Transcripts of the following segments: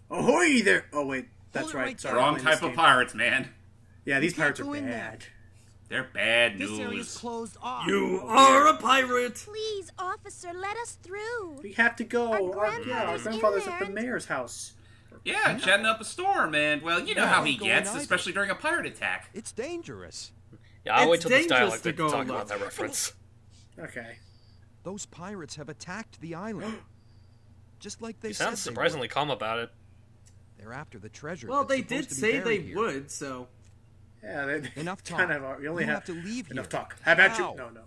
Ahoy there! Oh wait, that's right. Sorry, wrong type of pirates, man. Yeah, these pirates are bad. They're bad news. This area's closed off. You are a pirate! Please, officer, let us through. We have to go. Our grandfather's at the mayor's house. Yeah, jetting up a storm, and, well, you know how he gets, especially during a pirate attack. It's dangerous. Yeah, I'll wait till this dangerous dialogue to to go talk alone. about that reference. Okay. Those pirates have attacked the island. Just like they He said sounds surprisingly calm about it. They're after the treasure. Well, that's they supposed did to be say buried they here. would, so... Yeah, they Enough talk. kind of are. You only You have have to leave enough here. talk. How about you? Now. No.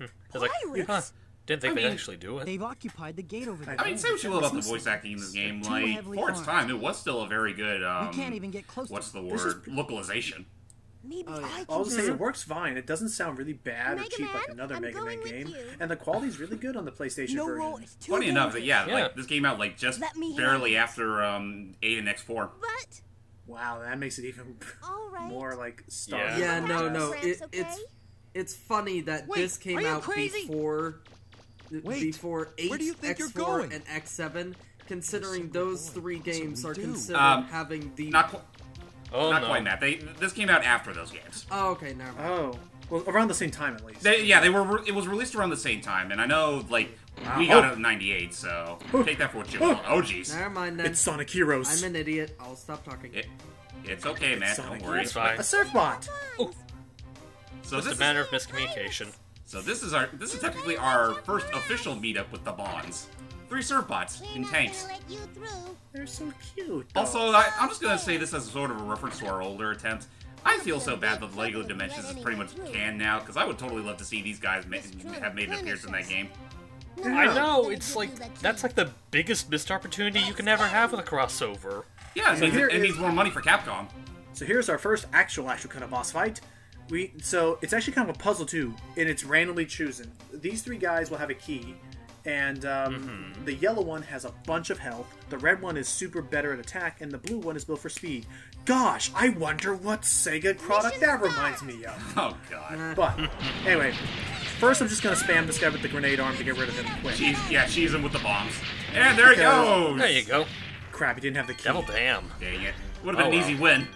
I was like, huh, didn't think they'd actually do it. They've occupied the gate over there. I mean, say what you will about the voice acting in this game, like, for its time, it was still a very good, We can't even get close what's to the it. word? Localization. Maybe I can I'll just say do it works fine. It doesn't sound really bad or Mega cheap like Man, another I'm Mega Man going with game, you. and the quality's really good on the PlayStation No version. roll is too Funny enough, dangerous. yeah, Yeah. like, this came out, like, just Let me barely handle after, 8 and X4. But, Wow, that makes it even all right. more like Star. Yeah. Yeah, no. Cramps, okay? It's funny that Wait, this came are you out crazy? before 8, Where do you think you're X4, going? and X7, considering those three games we are do. considered having the... Not Oh, no. quite, Matt. This came out after those games. Oh, okay, never mind. Oh, well, around the same time at least. It was released around the same time, and I know, like, we got it in '98, so take that for what you will. Oh, jeez. Never mind then. It's Sonic Heroes. I'm an idiot. I'll stop talking. It's okay, Matt. Sonic Don't worry. It's fine. A surfbot. So Just a matter of miscommunication. So this is technically our first official meetup with the Bonds. 3 surfbots We're in not tanks. gonna let you through. They're so cute. Also, I'm just gonna say this as a sort of a reference to our older attempts. I feel so bad that Lego Dimensions is pretty much canned now, because I would totally love to see these guys have made an appearance in that game. I know, it's like, that's like the biggest missed opportunity you can ever have with a crossover. Yeah, So here it is- needs more money for Capcom. So here's our first actual kind of boss fight. So it's actually kind of a puzzle too, and it's randomly chosen. These 3 guys will have a key, and the yellow one has a bunch of health, the red one is super better at attack, and the blue one is built for speed. Gosh, I wonder what Sega product that reminds me of. Oh god. But anyway, first I'm just gonna spam this guy with the grenade arm to get rid of him quick. She's him with the bombs. And there he goes! There you go. Crap, he didn't have the key. Devil damn. Dang it. Would have been Oh, an easy well. win.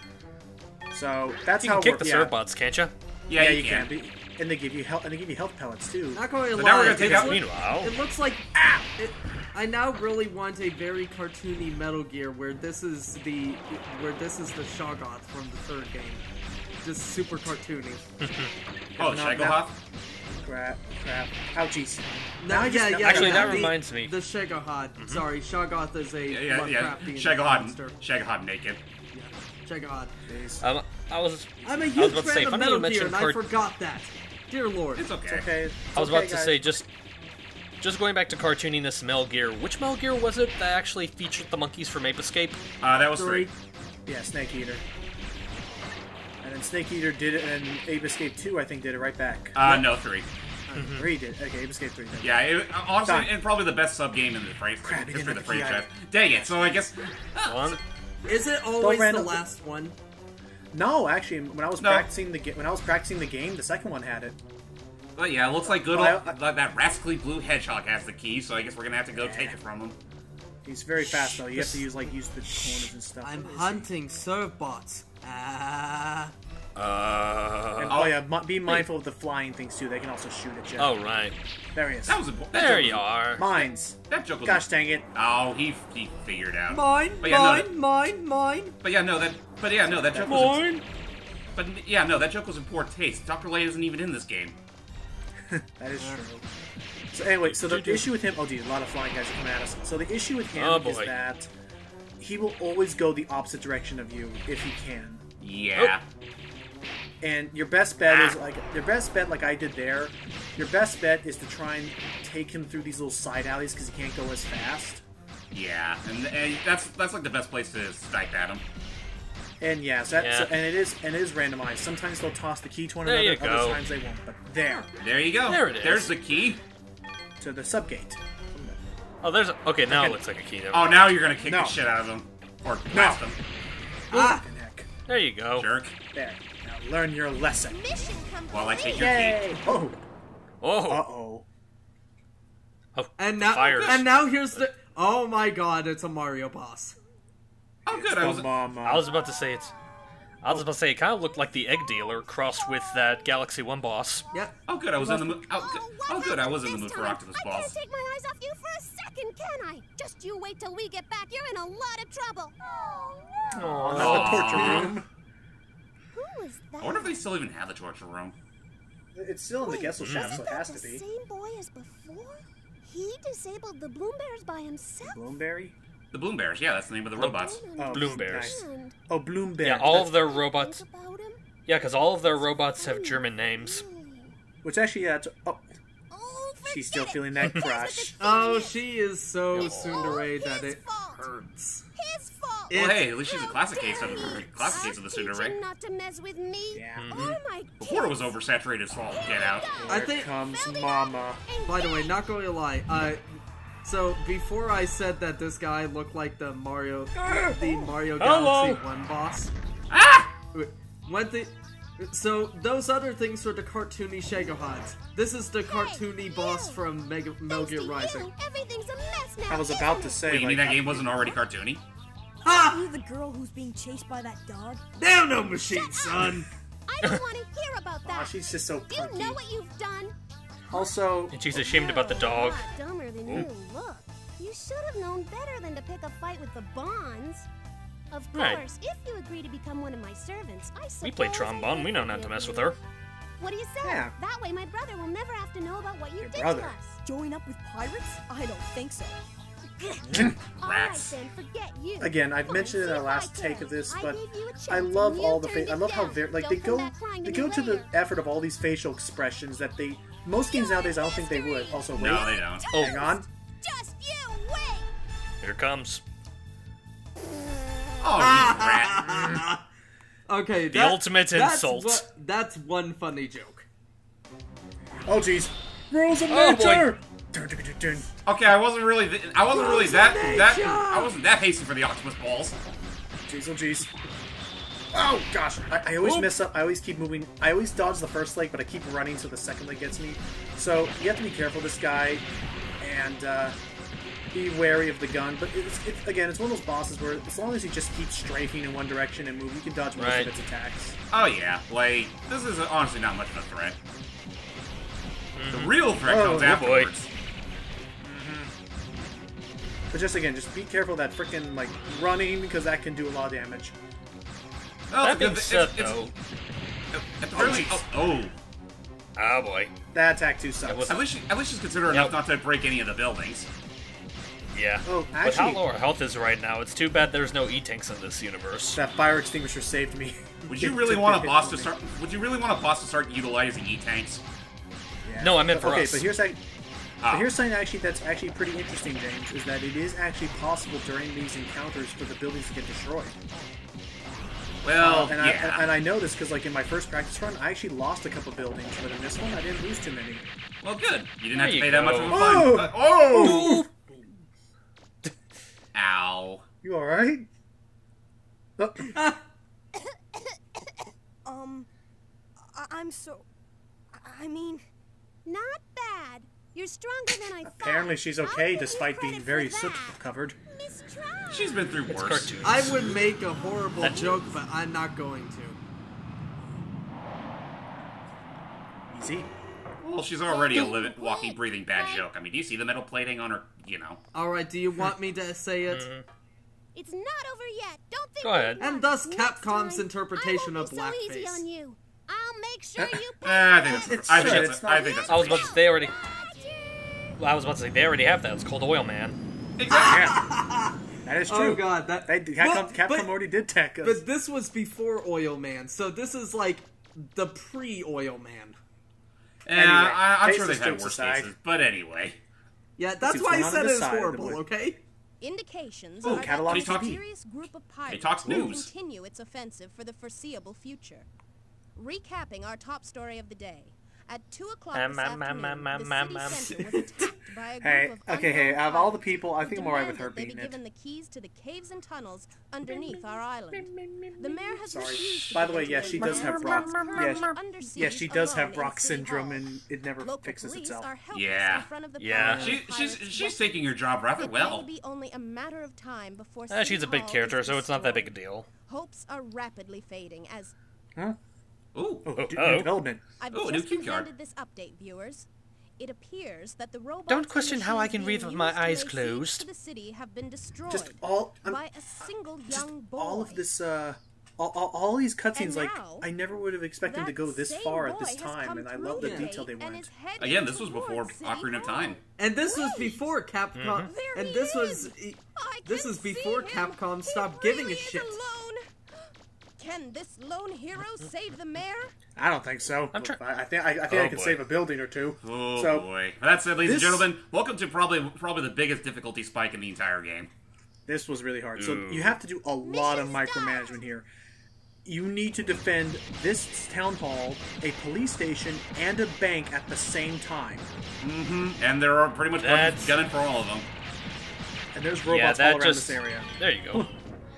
So that's You how can it kick the works. surfbots, can't you? Yeah, Yeah, you you can. can. And they give you health. And they give you health pellets too. Not going to So lie. now we're gonna take out- Meanwhile, It looks like I now really want a very cartoony Metal Gear where this is the Shoggoth from the 3rd game, just super cartoony. Oh, Not Shagohoth? Crap. Ouchies. Actually, that the- reminds me. The Shoggoth. Sorry, Shoggoth is a Yeah. Lovecraftian monster. Shagohoth naked. Shoggoth. I was I'm a about huge to say, fan of funny Metal you Gear, mentioned and I forgot that. Dear Lord. It's okay. It's okay. I was about to guys. say, just going back to cartooniness Metal Gear, which Metal Gear was it that actually featured the monkeys from Ape Escape? That was 3. 3. Yeah, Snake Eater. And then Snake Eater did it, and Ape Escape 2, I think, did it right back. No, 3. 3 did. Okay, Ape Escape 3 did. Yeah, honestly, Done. and probably the best sub-game in the Crap, he history of the didn't have the key franchise. Dang it, so I guess... One. Is it always the random- last one? No, actually, when I was No. practicing the game, the second one had it. But yeah, it looks like Well, that rascally blue hedgehog has the key, so I guess we're gonna have to go take it from him. He's very fast though. You have to use the corners and stuff. I'm hunting surfbots. Ah. And be mindful of the flying things too. They can also shoot at you. Oh, right. There he is. That was important. There you are. Mines. That joke was... Gosh dang it. Oh, he figured out. Mine, But yeah, mine. But yeah, no, that joke was... But yeah, no, that joke was in poor taste. Dr. Light isn't even in this game. That is true. So anyway, so the issue with him... Oh, dude, a lot of flying guys are coming at us. So the issue with him is boy. that he will always go the opposite direction of you if he can. Yeah. And your best bet is like I did there. Your best bet is to try and take him through these little side alleys because he can't go as fast. Yeah, and that's like the best place to snipe at him. And yeah, so and it is randomized. Sometimes they'll toss the key to one There another. you go. Other times they won't. But there you go. There it is. There's the key. to the subgate. Oh, there's okay. Now it looks like a key. Never Oh, mind. now you're gonna kick No. the shit out of him or blast him, Fucking heck. There you go. jerk. There. Now learn your lesson. Mission complete. While I take your key. Yay! Oh. Oh. Uh-oh. Oh. And now, Fires. and now here's the. Oh my god, it's a Mario boss. Oh, good. Oh, I was about to say it kind of looked like the egg dealer crossed with that Galaxy 1 boss. Yep. Oh, good. I was in the mood. Oh, good. I was in the mood for Octopus I Balls. can't take my eyes off you for a second, can I? Just you wait till we get back. You're in a lot of trouble. Oh, no. Aw. Not the torture room. Who is that? I wonder if they still even have the torture room. It's still in the Gessel shaft, so it has to the be. same boy as before? He disabled the Bloom Bears by himself. Bloomberry? The Bloom Bears. Yeah, that's the name of the robots. Oh, Bloom Bears. nice. And Oh, Bloomberry. Yeah, all of their robots. think about him? Yeah, because all of their robots have German names. Which actually, yeah, oh, Oh, she's still forget it. feeling that Here's what crush. this Oh, thing is. she is so tsundere that his it fault. hurts. His fault. Well, It's- hey, at least she's a classic case of Dare classic case of the Teach him tsundere. not to mess with me. Yeah. Or my Before it was kids. oversaturated salt. Get out. I Here think- comes Mama. And By the way, then- not going to lie, so before I said that this guy looked like the Mario Hello. Galaxy 1 boss, Ah! so those other things were the cartoony Shagohans. This is the cartoony boss from Metal thanks Gear to Rising. you, everything's a mess now. I was about isn't to it? say, Wait, you mean like, that game wasn't already cartoony? Ha! You the girl who's being chased by that dog? Damn no machine, son! I don't want to hear about that. aw, she's just so You punky. know what you've done. Also, And she's ashamed about the dog. You're a lot dumber than you look. You should have known better than to pick a fight with the Bonds. Of Right. course, if you agree to become one of my servants, I suppose We play I trombone, can we know not to forgive mess with you. her. What do you say? Yeah. That way my brother will never have to know about what you Your did brother. to us. Join up with pirates? I don't think so. All right Rats. then, forget you. again, I've Come on, mentioned in see our if last I take can. of this, I but gave you a chance I love and you all the turned I it love how down. very like Don't they come go back crying they me go to the later. effort of all these facial expressions that they most games nowadays I don't think they would. Also, wait, No, they don't. Oh, hang on. Just you wait. here comes. Oh, you rat. Okay, The ultimate insult. That's one funny joke. Oh jeez, rules of Oh, boy. nature. Dun, dun, dun, dun. Okay, I wasn't really I wasn't that hasty for the octopus balls. Jeez, oh jeez. Oh gosh, I always Oop. mess up. I always keep moving. I always dodge the first leg, but I keep running so the second leg gets me. So you have to be careful, this guy, and be wary of the gun. But again, it's one of those bosses where as long as you just keep strafing in one direction and move, you can dodge most Right. of its attacks. Oh yeah, like this is honestly not much of a threat. The real threat Oh, comes oh, boy. afterwards. But just again, just be careful of that freaking like running because that can do a lot of damage. Well, That it's being good- said, it's- though, at the very least, oh, oh boy. That attack too sucks. was- at least she's considerate enough Yep. not to break any of the buildings. Yeah. Oh, With how actually- low our health is right now, it's too bad there's no E-tanks in this universe. That fire extinguisher saved me. Would you It really took want a a hit boss from to me. start? Would you really want a boss to start utilizing E-tanks? Yeah. No, I meant for okay, us. but here's like. Ah. But here's something that's actually pretty interesting, James, is that it is actually possible during these encounters for the buildings to get destroyed. Well, And yeah. I know this because, like, in my first practice run, I actually lost a couple buildings, but in this one, I didn't lose too many. Well, good. You didn't There have to you pay that much go. of a Oh! fine. Oh! Ow. You alright? Oh, I'm so... I mean... Not bad. You're stronger than I thought. apparently she's I'll okay give you despite credit being for very that. soot-covered. Miss Trout. She's been through It's worse. cartoons. I would make a horrible That's- joke, but I'm not going to. Easy. Well, she's already a living, walking, breathing bad joke. I mean, do you see the metal plating on her? You know. Alright, do you want me to say it? It's not over yet. Don't think Go ahead. you've won. And thus Next Capcom's time, interpretation I of won't be so easy blackface. on you. I'll make sure you I think that's. It's I think shit, that's. it's I not- think that's. I was about to say they already. Well, I was about to say they already have that. It's called Oil Man. Exactly. Yeah. That is true. Oh god, that... Capcom but, already did tech us. but this was before Oil Man, so this is like the pre-Oil Man. And Anyway, I'm sure cases they've had jokes worse aside. cases. But anyway. Yeah, that's see why I what's said going on it's the side of the horrible, wood. okay? Indications Ooh, are catalog that TV. this mysterious group of pirates talks will news. continue its offensive for the foreseeable future. Recapping our top story of the day. At 2 o'clock this afternoon, the city center was attacked by a Hey, group of okay, hey, unknown out of all the pilots people, I who think I'm alright with demanded her they being be it. given the keys to the caves and tunnels underneath our island. The mayor has Sorry. refused to By the give way, it to yes, she them does have and Brock. is currently Yes, under siege yes, she does have alone Brock in City syndrome, Hall. and it never Local fixes police itself. are helpless Yeah. in front of the Yeah. power of the pirates' She's weapons. taking her job rather It well. may be only a matter of time before She's City a big Hall character, is so it's not that destroyed. big a deal. Hopes are rapidly fading as Huh? Ooh. Oh, Oh, new oh. development. I've Ooh, a new just key been card. handed this update, viewers. It appears that the robots Don't and question how I machines can breathe being with my used to eyes lay siege closed. to the city have been destroyed Just all, by a single just young boy. all of this, all these cutscenes. And like, now, I never would have expected to that go this same far at boy this has time, come and I through love the the detail they gate and went. is heading Again, this was before towards City Ocarina of Hall. Time. And this was Right. before Capcom. There And he this was. is. I This can is before see him. Capcom He stopped really giving a is shit. alone. Can this lone hero save the mayor? I don't think so. I'm try- I think I Oh, can boy. save a building or two. Oh So, boy. That said, ladies and this- gentlemen, welcome to probably the biggest difficulty spike in the entire game. This was really hard. So Ooh. you have to do a lot of Mission micromanagement start. here. You need to defend this town hall, a police station, and a bank at the same time. And there are pretty much That's- gunning for all of them. And there's Yeah, robots that all around just this area. There you go.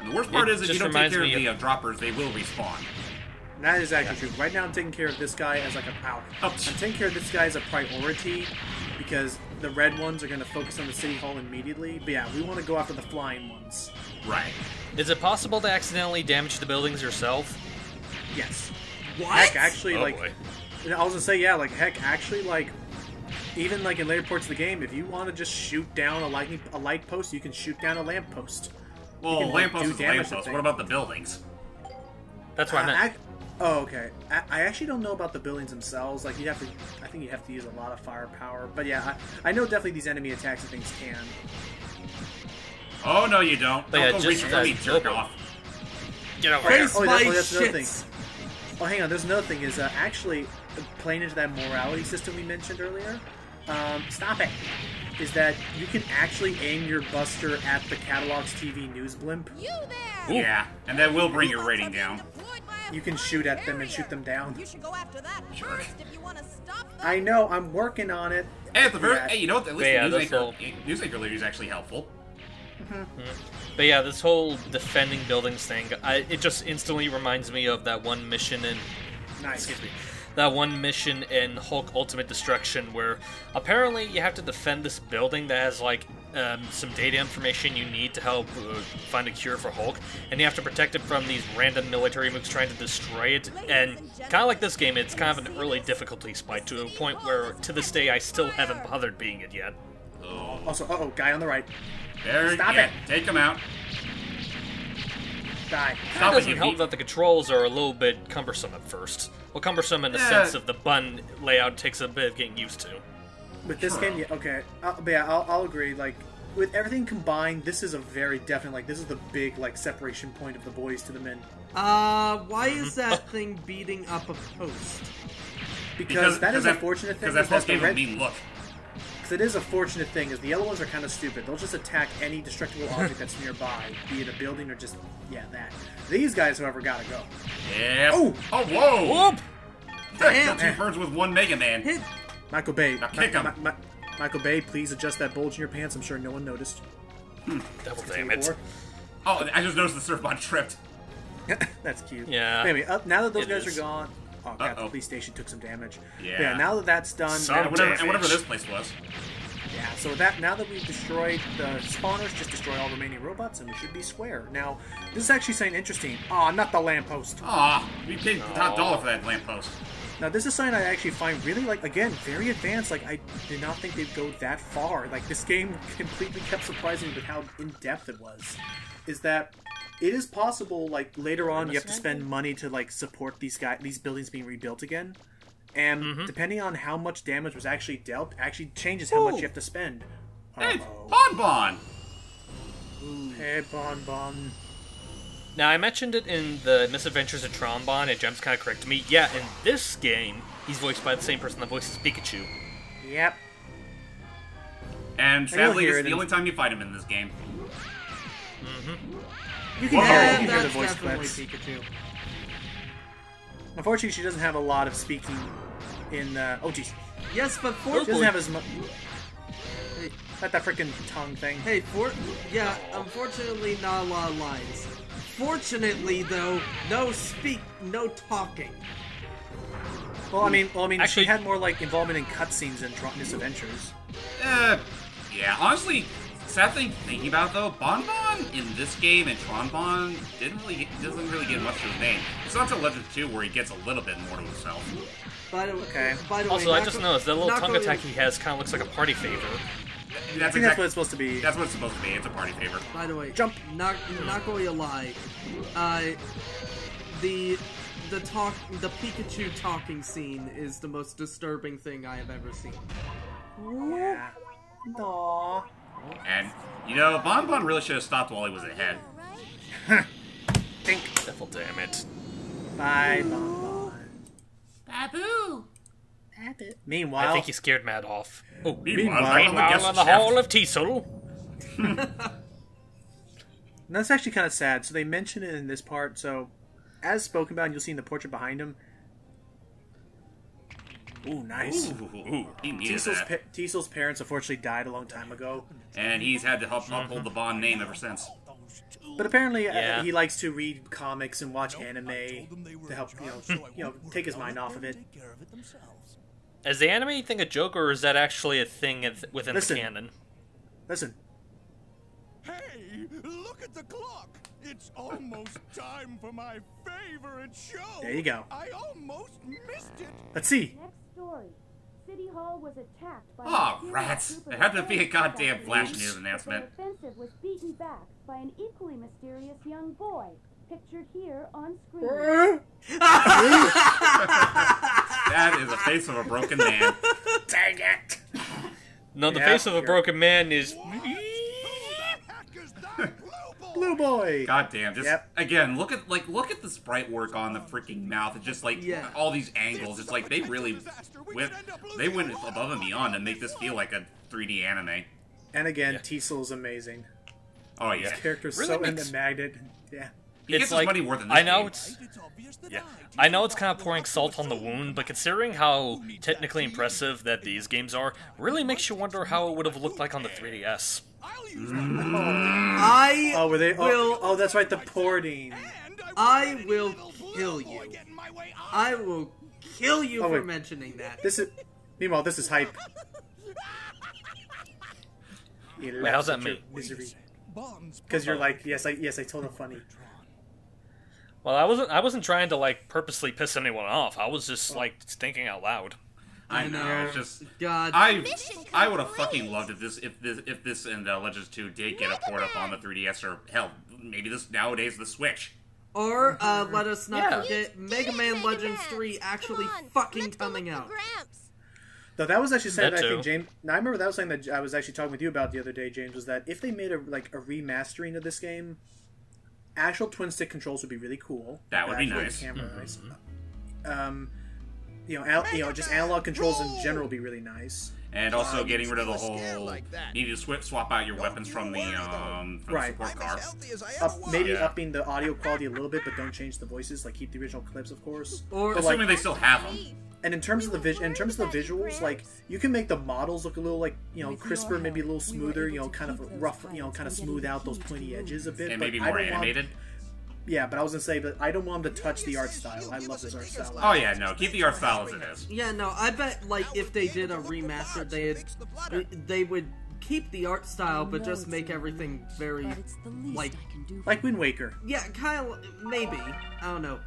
And the worst part It is if just you don't take reminds care of me the droppers, they will respawn. That is actually true. Right now, I'm taking care of this guy as like a power. Ouch. I'm taking care of this guy as a priority because the red ones are going to focus on the city hall immediately. But yeah, we want to go after the flying ones. Right. Is it possible to accidentally damage the buildings yourself? Yes. What? Heck, actually, Oh, like boy. I was gonna say, yeah, like heck, actually, like even like in later parts of the game, if you want to just shoot down a light post, you can shoot down a lamp post. Well, can, like, lamppost do is a damage to lamppost. things. What about the buildings? That's what I meant. Oh, okay. I actually don't know about the buildings themselves. Like, I think you have to use a lot of firepower. But yeah, I know definitely these enemy attacks and things can. Oh, no, you don't. But Don't yeah, go just reach for me, that jerk noble. off. Get over Oh, yeah. here. Face Oh, my that's another thing. shits. Oh, hang on. There's another thing. Is actually playing into that morality system we mentioned earlier. Stop it. Is that you can actually aim your buster at the catalog's TV news blimp. You there! Yeah, and that will bring your Robots rating are being down. deployed by a You can flying shoot at them and carrier. shoot them down. You should go after that Jerk. first if you want to stop them. I know. I'm working on it. Hey, at the very, Yeah. hey, you know what? At least Yeah, the this newsmaker lady is actually helpful. But yeah, this whole defending buildings thing, it just instantly reminds me of that one mission in Nice. that one mission in Hulk Ultimate Destruction where apparently you have to defend this building that has like some data information you need to help find a cure for Hulk, and you have to protect it from these random military mooks trying to destroy it. And kind of like this game, it's kind of an early difficulty spike to a point where to this day I still haven't bothered beating it yet. Oh, Also, guy on the right. there, Stop yeah, it. take him out. Die. It Stop it, doesn't you help beat- that the controls are a little bit cumbersome at first. Well, cumbersome in the Yeah. sense of the button layout takes a bit of getting used to. With this game, yeah, okay. But yeah, I'll agree. Like, with everything combined, this is a very definite, like, this is the big, like, separation point of the boys to the men. Why is that thing beating up a post? Because that is a fortunate thing. Because that is post the gave him a red- mean look. Because it is a fortunate thing, is the yellow ones are kind of stupid. They'll just attack any destructible object that's nearby, be it a building or just, yeah, that. These guys, however, gotta go. Yep. Oh! Oh, whoa! Whoop! Kill two birds with one Mega Man. Hit. Michael Bay. Now kick him. Michael Bay, please adjust that bulge in your pants. I'm sure no one noticed. Double damn it. Oh, I just noticed the surfboard tripped. That's cute. Yeah. Anyway, now that those It guys is. are gone... Oh, God, the Uh-oh. police station took some damage. Yeah. But yeah, now that that's done... Some now- And whatever, damage. this place was. Yeah, so with that, now that we've destroyed the spawners, just destroy all remaining robots, and we should be square. Now, this is actually something interesting. Aw, not the lamppost. Aw, we paid top dollar for that lamppost. Now, this is something I actually find really, like, again, very advanced. Like, I did not think they'd go that far. Like, this game completely kept surprising me with how in-depth it was. Is that it is possible, like, later on you have to spend money to, like, support these buildings being rebuilt again. And depending on how much damage was actually dealt, actually changes how much you have to spend. Hey, Uh-oh. Bon Bon! Hey, Bon Bon. Now, I mentioned it in the Misadventures of Trombone, and Jem's kind of corrected me. Yeah, in this game, he's voiced by the same person that voices Pikachu. Yep. And sadly, hear it's it the in- only time you fight him in this game. You can Whoa. hear, Yeah, you can hear the that's voice definitely clips. Pikachu. Unfortunately, she doesn't have a lot of speaking in oh jeez, Yes, but he doesn't have as much. Not that freaking tongue thing. Hey, unfortunately, not a lot of lines. Fortunately, though, no talking. Well, I mean, Actually- she had more like involvement in cutscenes in Misadventures. Yeah, honestly, sad thing thinking about it, though, Bonbon in this game and Tronbon doesn't really get much of his name. It's not until Legend 2 where he gets a little bit more to himself. By the way, Okay. Also, I just noticed that little tongue attack he has kind of looks like a party favor. I think that's what it's supposed to be. That's what it's supposed to be. It's a party favor. By the way, Jump. Not going to lie. The Pikachu talking scene is the most disturbing thing I have ever seen. Yeah. Aww. And, you know, Bonbon really should have stopped while he was ahead. Think. Devil damn it. Bye, Bonbon. Babu! Meanwhile, I think he scared Matt off. Oh, Meanwhile, Meanwhile, in the Hall of Teasel. And that's actually kind of sad. So they mention it in this part. So, as spoken about, and you'll see in the portrait behind him. Ooh, nice. Ooh, he needed that. Teasel's parents unfortunately died a long time ago. And he's had to help uphold the Bond name ever since. But apparently, Yeah. he likes to read comics and watch anime to help, take his mind off of it. Is the anime thing a joke, or is that actually a thing within Listen. the canon? Listen, Hey, look at the clock! It's almost time for my favorite show! There you go. I almost missed it! let's see. Next story. City Hall was attacked by Aw, a series rats. of There had to be a goddamn supervillains, Flash News announcement. but their offensive was beaten back by an equally mysterious young boy, pictured here on screen. That is the face of a broken man. Dang it! No, the Yeah, face of a you're- broken man is... Who the heck is that blue boy? Blue boy. Goddamn, just Yep. again, look at the sprite work on the freaking mouth. It's just like Yeah. all these angles. It's like they really went above and beyond to make this feel like a 3D anime. And again, Yeah. Teasel is amazing. Oh yeah, His character's Really so in makes- the magnet. Yeah. he It's gets his like, money worth in this I know game. it's... It's obvious that Yeah, I I know it's kind of pouring salt on the wound, but considering how technically impressive that these games are, really makes you wonder how it would have looked like on the 3DS. I'll use that. I Oh, were they? will. Oh, that's right. The porting. And I will little blue kill boy you. get in my way. I will kill you Oh, for wait. mentioning that. This is. Meanwhile, this is hype. Wait, how's that mean? Because you're like, yes, I told him funny. Well, I wasn't trying to like purposely piss anyone off. I was just like thinking out loud. I know. It's just God. I would have fucking loved if this and Legends 2 did get a port up on the 3DS, or hell, maybe this nowadays the Switch. Or let us not Yeah. forget Mega Man Legends 3 actually fucking coming out. Though that was actually something That that I too. think James. Now I remember that was something that I was actually talking with you about the other day, James. Was that if they made a remastering of this game, actual twin stick controls would be really cool. That would be Actual nice. Camera nice. Just analog controls in general would be really nice. And also getting rid of the whole need to swap out your weapons from the Right. support car. Maybe Yeah. upping the audio quality a little bit, but don't change the voices. Like keep the original clips, of course. Or But, Assuming they still have them. And in terms of the visuals, like you can make the models look a little like crisper, maybe a little smoother. Kind of rough. Kind of smooth out those pointy edges a bit. And but maybe I more don't want- animated. Yeah, but I was gonna say, but I don't want them to touch the art style. I love this art style. Oh yeah, no, keep the art style as it is. yeah, no, I bet like if they did a remaster, they would keep the art style, but just make everything very like Like Wind Waker. yeah, kind of maybe. I don't know.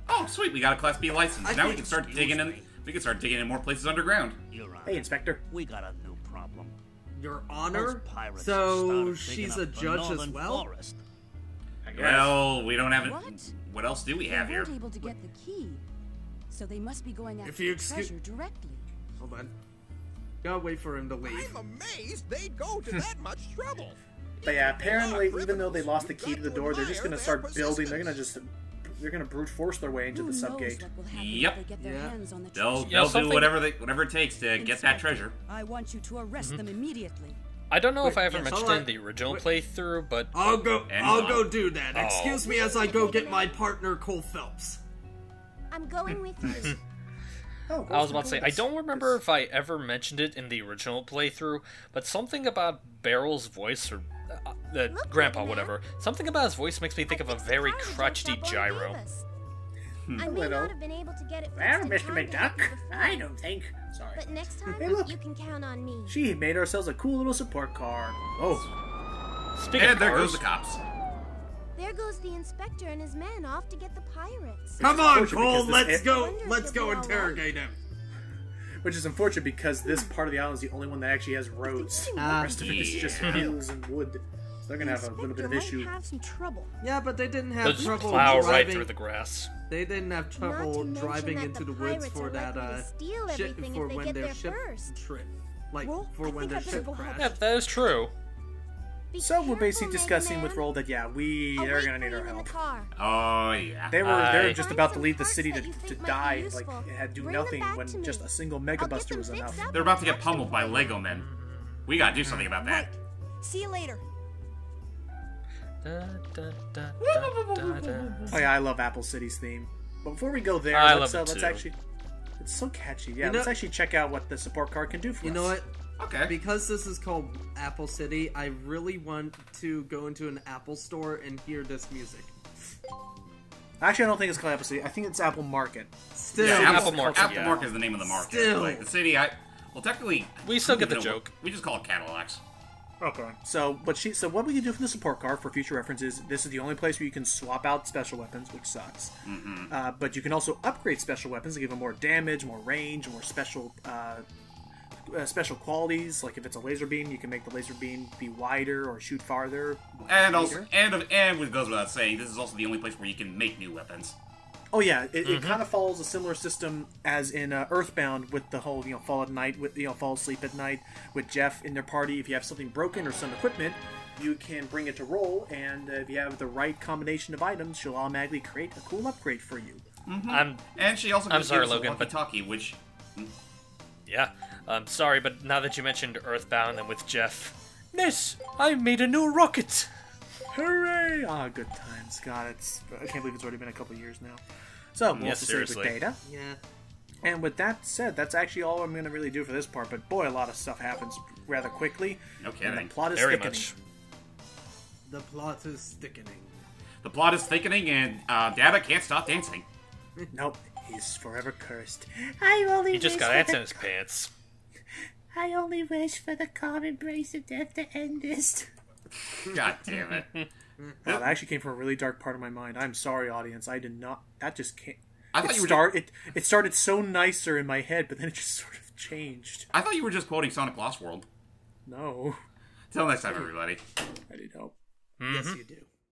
Oh sweet, we got a Class B license. I Now we think- can start digging in. We can start digging in more places underground. You're right. Hey, Inspector. We got a new problem. Your Honor. Those pirates So started she's digging a up the judge as northern well. forest. Well, we don't have it. What? What else do we They have here? weren't able to get the key, so they must be going after If you the excuse- treasure directly. Hold on. Gotta wait for him to leave. I'm amazed they'd go to that much trouble. But yeah, apparently, even though they lost the key to the door, they're just gonna start building. They're gonna brute force their way into Who the knows subgate. what will happen Yep. if they get their Yeah. hands on the They'll treasure. You know, do something- whatever it takes to get that treasure. I want you to arrest them immediately. I don't know if I ever yes, mentioned hold it on. in the original Wait. playthrough, but I'll go do that. Oh. Excuse me as I go get my partner Cole Phelps. I'm going with you. Oh, I was about to say, I don't remember if I ever mentioned it in the original playthrough, but something about Barrel's voice, or Grandpa, whatever, something about his voice makes me think of a very crotchety gyro. I may not have been able to get it Well, fixed in Mr. time to McDuck, have the I fun. don't think. Sorry. But next time, Hey, look. you can count on me. She made ourselves a cool little support car. Oh. Speaking And of there cars, goes the cops. There goes the inspector and his men off to get the pirates. Come on, unfortunate Cole, because let's this- go. Wonder if Let's you'll go be all interrogate him. Which is unfortunate because this part of the island is the only one that actually has roads. The rest of it is just Yeah. hills and wood. So they're gonna have a little bit of issue. Might have some trouble. Yeah, but they didn't they'll have just trouble plow driving. right through the grass. They didn't have Not to trouble mention driving that into the the woods pirates for are that likely to steal ship everything for if they when get their there ship first. trip, like Well, for I when think their I better ship go help. crashed. Yeah, that is true. Be So we're basically careful, discussing Mega with Man. Roll that I'll they're wait gonna for need you our in the help. car. Oh, yeah. They were Aye. just Find about to some leave the parts city that you to think might die. be Like useful. it had do Bring them nothing back when to just me. a single I'll Mega get Buster them was fixed enough. up They're and about to get attached them pummeled by for you. Lego men. We gotta do something about that. Right. See you later. Da, da, da, da, da, da. Oh yeah, I love Apple City's theme. But before we go there, I let's love it let's too. actually. It's so catchy. Yeah, You know- let's actually check out what the support card can do for us. You know what? Okay. Because this is called Apple City, I really want to go into an Apple store and hear this music. Actually, I don't think it's called Apple City. I think it's Apple Market. Still, Yeah, Apple Apple Market, Apple yeah. Market is the name of the market. Still. Like, the city, well, technically... We still get the you know, joke. We just call it Cadillacs. Okay. So what we can do for the support card for future reference is this is the only place where you can swap out special weapons, which sucks. But you can also upgrade special weapons to give them more damage, more range, more special special qualities. Like if it's a laser beam, you can make the laser beam be wider or shoot farther. And also, Later. and what goes without saying, this is also the only place where you can make new weapons. Oh yeah, it kind of follows a similar system as in Earthbound with the whole fall at night with fall asleep at night with Jeff in their party. If you have something broken or some equipment, you can bring it to Roll, and if you have the right combination of items, she'll automatically create a cool upgrade for you. And she also I'm gives sorry, us Logan, a walkie-talkie, which... Yeah, sorry, but now that you mentioned Earthbound and with Jeff, Miss, I made a new rocket. Hooray! Ah, good times. God, I can't believe it's already been a couple of years now. So, we'll Yeah, also save with seriously. data. Yeah. And with that said, that's actually all I'm going to really do for this part. But boy, a lot of stuff happens rather quickly. No And kidding. the plot is Very thickening. much. The plot is thickening. The plot is thickening, and Dada can't stop dancing. Nope, he's forever cursed. I only He just wish got for ants the- in his pants. I only wish for the calm embrace of death to end this. God damn it. Wow, that actually came from a really dark part of my mind. I'm sorry, audience. I did not. That just can't. I thought you were It started so nicer in my head, but then it just sort of changed. I thought you were just quoting Sonic Lost World. No, Till next time, everybody. I need help. Yes, you do.